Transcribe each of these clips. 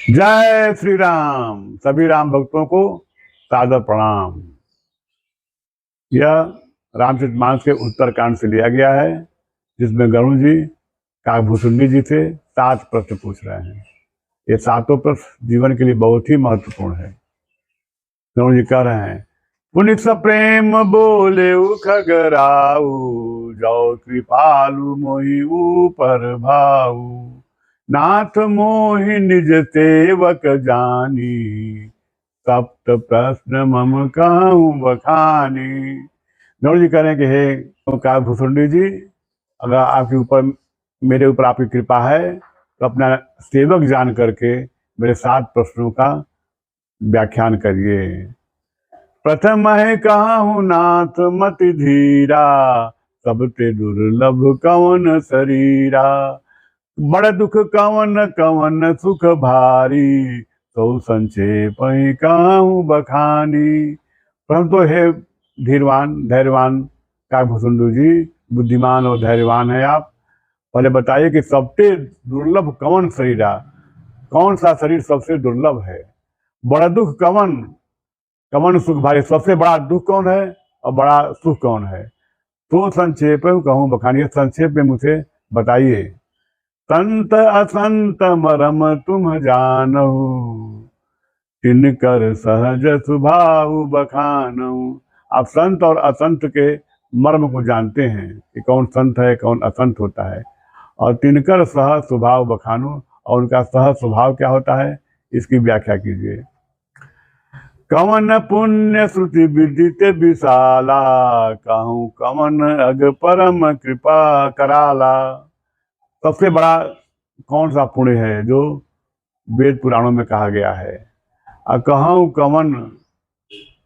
जय श्री राम। सभी राम भक्तों को सादर प्रणाम। यह रामचरितमानस के उत्तरकांड से लिया गया है, जिसमें गरुड़ जी काकभूषुंडी जी से 7 प्रश्न पूछ रहे हैं। ये 7 प्रश्न जीवन के लिए बहुत ही महत्वपूर्ण है। गरुड़ जी कह रहे हैं, पुनित स प्रेम बोले खगराऊ, जाओ कृपालु मोहि ऊपर भाऊ, नाथ मोहि निज सेवक जानी, सप्त प्रश्न मम कहूँ बखानी। गरुड़ जी कह रहे हैं कि हे काकभूषुंडी जी, अगर आपके ऊपर मेरे ऊपर आपकी कृपा है तो अपना सेवक जान करके मेरे 7 प्रश्नों का व्याख्यान करिए। प्रथम है कहूँ नाथ मति धीरा, सबते दुर्लभ कवन शरीरा, बड़ दुख कवन कवन सुख भारी, तो संक्षेप कहूँ बखानी। परंतु हे धीरवान धैर्यवान काकभूषुंडी जी, बुद्धिमान और धैर्यवान है आप, पहले बताइए कि सबसे दुर्लभ कौन शरीरा, कौन सा शरीर सबसे दुर्लभ है। बड़ा दुख कवन कवन सुख भारी, सबसे बड़ा दुख कौन है और बड़ा सुख कौन है। तो संक्षेप कहूँ बखानी, संक्षेप में मुझे बताइए। संत असंत मरम तुम जानहु, तिनकर सहज स्वभाव बखानहु। आप संत और असंत के मर्म को जानते हैं कि कौन संत है कौन असंत होता है, और तिनकर सहज स्वभाव बखानो, और उनका सहज स्वभाव क्या होता है, इसकी व्याख्या कीजिए। कवन पुण्य श्रुति विदित विशाला, कहूँ कवन अग परम कृपा कराला। सबसे बड़ा कौन सा पुण्य है जो वेद पुराणों में कहा गया है, और कहूँ कवन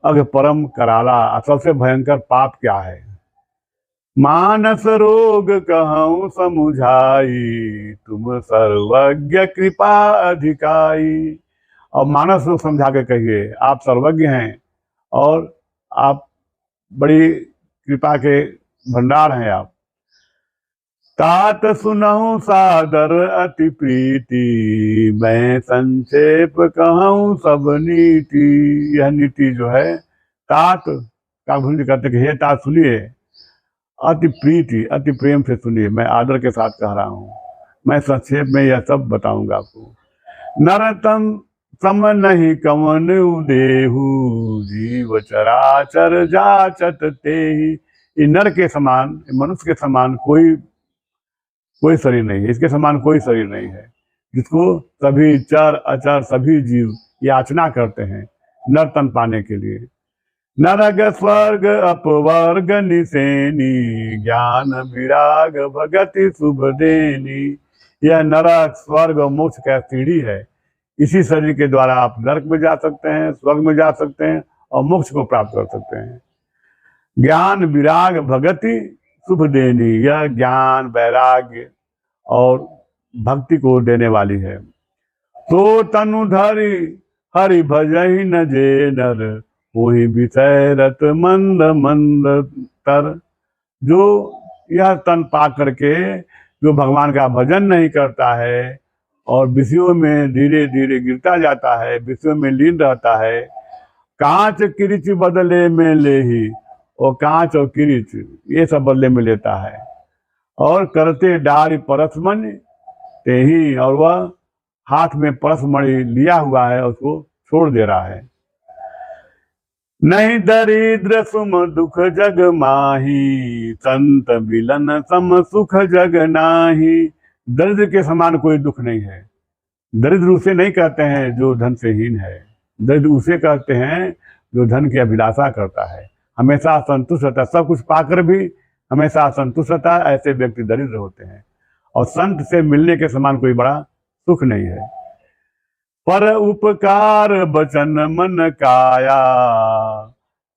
अग परम कराला, सबसे भयंकर पाप क्या है। मानस रोग कहूँ समुझाई, तुम सर्वज्ञ कृपा अधिकाई। और मानस रोग समझा के कहिए, आप सर्वज्ञ हैं और आप बड़ी कृपा के भंडार हैं आप। तात सुनहु सादर अति प्रीति, मैं संक्षेप कहूँ सब नीति। यह नीति जो है, तात काकभूषुंडी कहते कि हे तात सुनिए, अति प्रीति अति प्रेम से सुनिए, मैं आदर के साथ कह रहा हूँ। मैं संक्षेप में यह सब बताऊंगा आपको। नरतम सम नहीं कवन देहु, जीव चराचर जाचत तेहि। नर के समान, मनुष्य के समान कोई शरीर नहीं है, इसके समान कोई शरीर नहीं है, जिसको सभी चर अचर सभी जीव याचना करते हैं नर तन पाने के लिए। नरक स्वर्ग अपवर्ग निसेनी, ज्ञान विराग भगति शुभ देनी। यह नरक स्वर्ग और मोक्ष का सीढ़ी है। इसी शरीर के द्वारा आप नरक में जा सकते हैं, स्वर्ग में जा सकते हैं और मोक्ष को प्राप्त कर सकते हैं। ज्ञान विराग भगति शुभ देनी, यह ज्ञान वैराग्य और भक्ति को देने वाली है। तो तनु धरि हरि भजहि न जे नर, वही विषय रत मंद मंद तर। जो यह तन पा करके जो भगवान का भजन नहीं करता है और विषयों में धीरे धीरे गिरता जाता है, विषयों में लीन रहता है, कांच किरिच बदले में ले ही, और कांच और किरिच ये सब बदले में लेता है, और करते डारी परसमन ते ही, और वह हाथ में परसमणि लिया हुआ है उसको छोड़ दे रहा है। नहीं दरिद्र सुम दुख जग माही, संत मिलन सम सुख जग नाही। दरिद्र के समान कोई दुख नहीं है। दरिद्र उसे नहीं कहते हैं जो धन से हीन है, दरिद्र उसे कहते हैं जो धन की अभिलाषा करता है, हमेशा असंतुष्ट रहता है, सब कुछ पाकर भी हमेशा असंतुष्ट रहता है, ऐसे व्यक्ति दरिद्र होते हैं। और संत से मिलने के समान कोई बड़ा सुख नहीं है। पर उपकार बचन मन काया,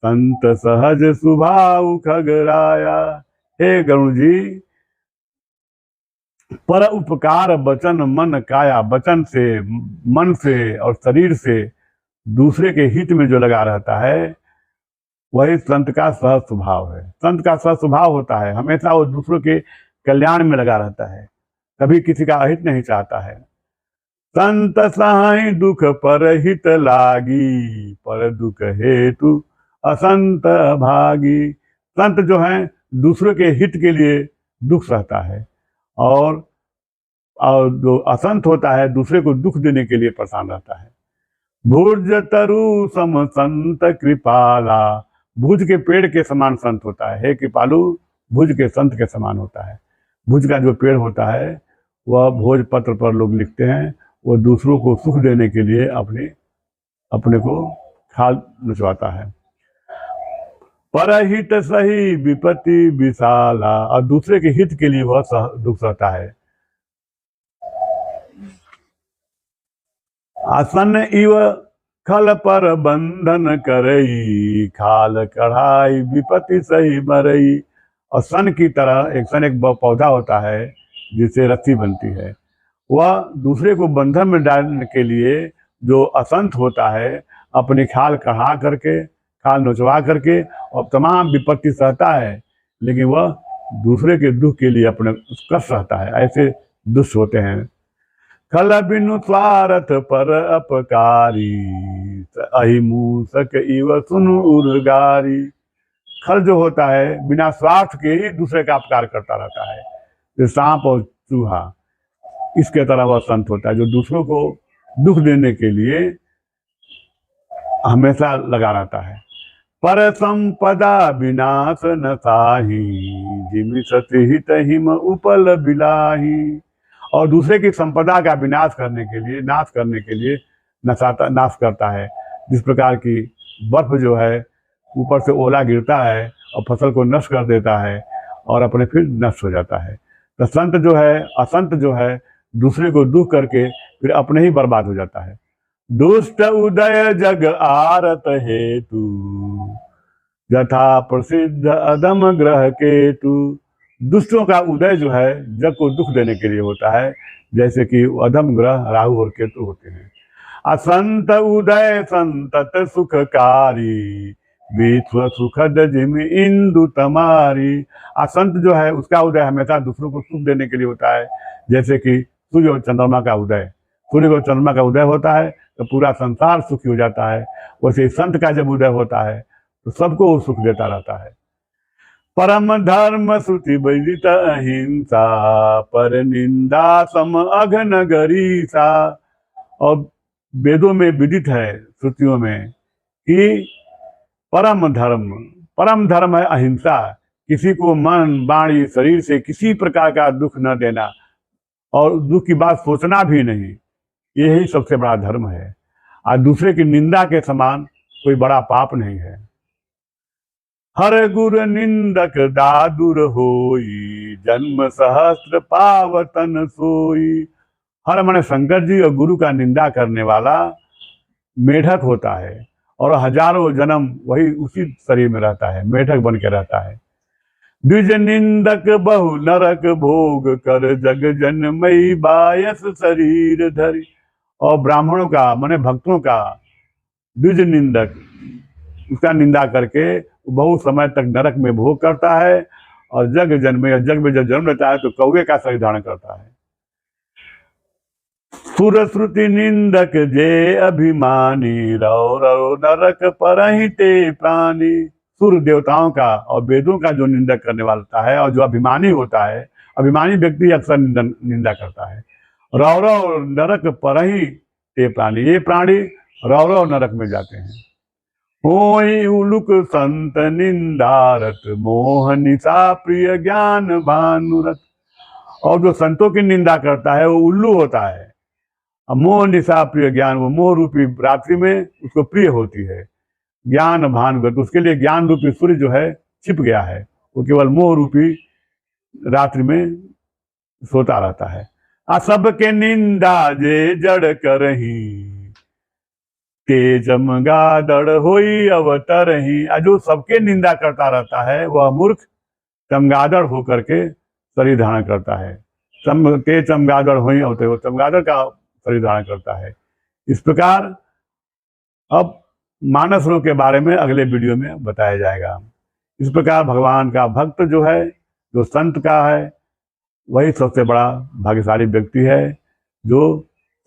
संत सहज स्वभाव खगराया। हे गरुड़ जी, पर उपकार बचन मन काया, वचन से मन से और शरीर से दूसरे के हित में जो लगा रहता है, वही संत का सहज स्वभाव है। संत का सहज स्वभाव होता है, हमेशा वो दूसरों के कल्याण में लगा रहता है, कभी किसी का अहित नहीं चाहता है। संत साई दुख पर हित लागी, पर दुख हेतु असंत भागी। संत जो है दूसरों के हित के लिए दुख सहता है, और जो असंत होता है दूसरे को दुख देने के लिए परेशान रहता है। भुज तरु सम संत कृपाला, भुज के पेड़ के समान संत होता है। हे कृपालु, भुज के संत के समान होता है। भुज का जो पेड़ होता है वह भोजपत्र पर लोग लिखते हैं, वो दूसरों को सुख देने के लिए अपने को खाल नचवाता है। परहित सही विपत्ति विशाला, और दूसरे के हित के लिए वह दुख सहता है। आसन इव खल पर बंधन करई, खाल कढ़ाई विपत्ति सही मरई। और सन की तरह एक पौधा होता है जिससे रस्सी बनती है, वह दूसरे को बंधन में डालने के लिए जो असंत होता है अपनी खाल कढ़ा करके, खाल नोचवा करके और तमाम विपत्ति सहता है, लेकिन वह दूसरे के दुख के लिए अपने कष्ट सहता है। ऐसे दुष्ट होते हैं। खल बिनु स्वार्थ पर अपकारी, अहिमूसक इव सुनु उर्गारी। खल जो होता है बिना स्वार्थ के ही दूसरे का अपकार करता रहता है, जो सांप और चूहा, इसके तरह वह संत होता है जो दूसरों को दुख देने के लिए हमेशा लगा रहता है। पर संपदा विनाश न साही, जिमि सति हित हिम उपल बिलाही। और दूसरे की संपदा का विनाश करने के लिए, नाश करने के लिए नाश करता है। जिस प्रकार की बर्फ जो है ऊपर से ओला गिरता है और फसल को नष्ट कर देता है और अपने फिर नष्ट हो जाता है, तो संत जो है, असंत जो है, दूसरे को दुख करके फिर अपने ही बर्बाद हो जाता है। दुष्ट उदय जग आरत हेतु, यथा प्रसिद्ध अदम ग्रह केतु। दुष्टों का उदय जो है जग को दुख देने के लिए होता है, जैसे कि अधम ग्रह राहु और केतु होते हैं। असंत उदय संतत सुखकारी, विश्व सुखद जिमि इंदु तमारी। असंत जो है उसका उदय हमेशा दूसरों को सुख देने के लिए होता है, जैसे कि सूर्य और चंद्रमा का उदय। सूर्य और चंद्रमा का उदय होता है तो पूरा संसार सुखी हो जाता है। वैसे संत का जब उदय होता है तो सबको वो सुख देता रहता है। परम धर्म श्रुति विदित अहिंसा, पर निंदा सम अघन गरीसा। और वेदों में विदित है, श्रुतियों में, कि परम धर्म है अहिंसा। किसी को मन वाणी शरीर से किसी प्रकार का दुख न देना और दुख की बात सोचना भी नहीं, यही सबसे बड़ा धर्म है। और दूसरे की निंदा के समान कोई बड़ा पाप नहीं है। हर गुर निंदक दादुर होई, जन्म सहस्त्र पावतन सोई। हर माने शंकर जी और गुरु का निंदा करने वाला मेढक होता है और हजारों जन्म वही उसी शरीर में रहता है, मेढक बन के रहता है। द्विज निंदक बहु नरक भोग कर, जग जन्मई बायस शरीर धरी। और ब्राह्मणों का माने भक्तों का द्विज निंदक, उसका निंदा करके बहुत समय तक नरक में भोग करता है, और जग जग में जब जन्म लेता है तो कौवे का शरीर धारण करता है। सुर श्रुति निंदक जे अभिमानी, रौ रौ नरक परहिते प्राणी। सुर देवताओं का और वेदों का जो निंदक करने वाला है और जो अभिमानी होता है, अभिमानी व्यक्ति अक्सर निंदा करता है। रौ रौ नरक परहिते प्राणी, ये प्राणी रौ रौ नरक में जाते हैं। होई उलुक संत निंदारत, मोह निशा प्रिय ज्ञान भानुरत। और जो संतों की निंदा करता है वो उल्लू होता है। मोह निशा प्रिय ज्ञान, वो मोह रूपी रात्रि में उसको प्रिय होती है। ज्ञान भानुगत, उसके लिए ज्ञान रूपी सूर्य जो है छिप गया है, वो केवल मोह रूपी रात्रि में सोता रहता है। आ सबके निंदा जे जड़ करही, ते चमगादड़ होई अवतरही। जो सबके निंदा करता रहता है वह मूर्ख चमगादड़ होकर के शरीर धारण करता है। ते चमगादड़ होई अवतरही, वो चमगादड़ का शरीर धारण करता है। इस प्रकार अब मानस रोग के बारे में अगले वीडियो में बताया जाएगा। इस प्रकार भगवान का भक्त जो है, जो संत का है, वही सबसे बड़ा भाग्यशाली व्यक्ति है जो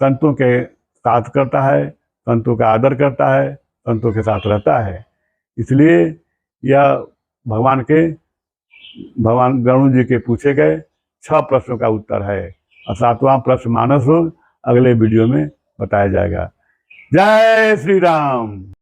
संतों के साथ करता है, संतों का आदर करता है, संतों के साथ रहता है। इसलिए यह भगवान गरुड़ जी के पूछे गए 6 प्रश्नों का उत्तर है और 7वां प्रश्न मानस रोग अगले वीडियो में बताया जाएगा। जय श्री राम।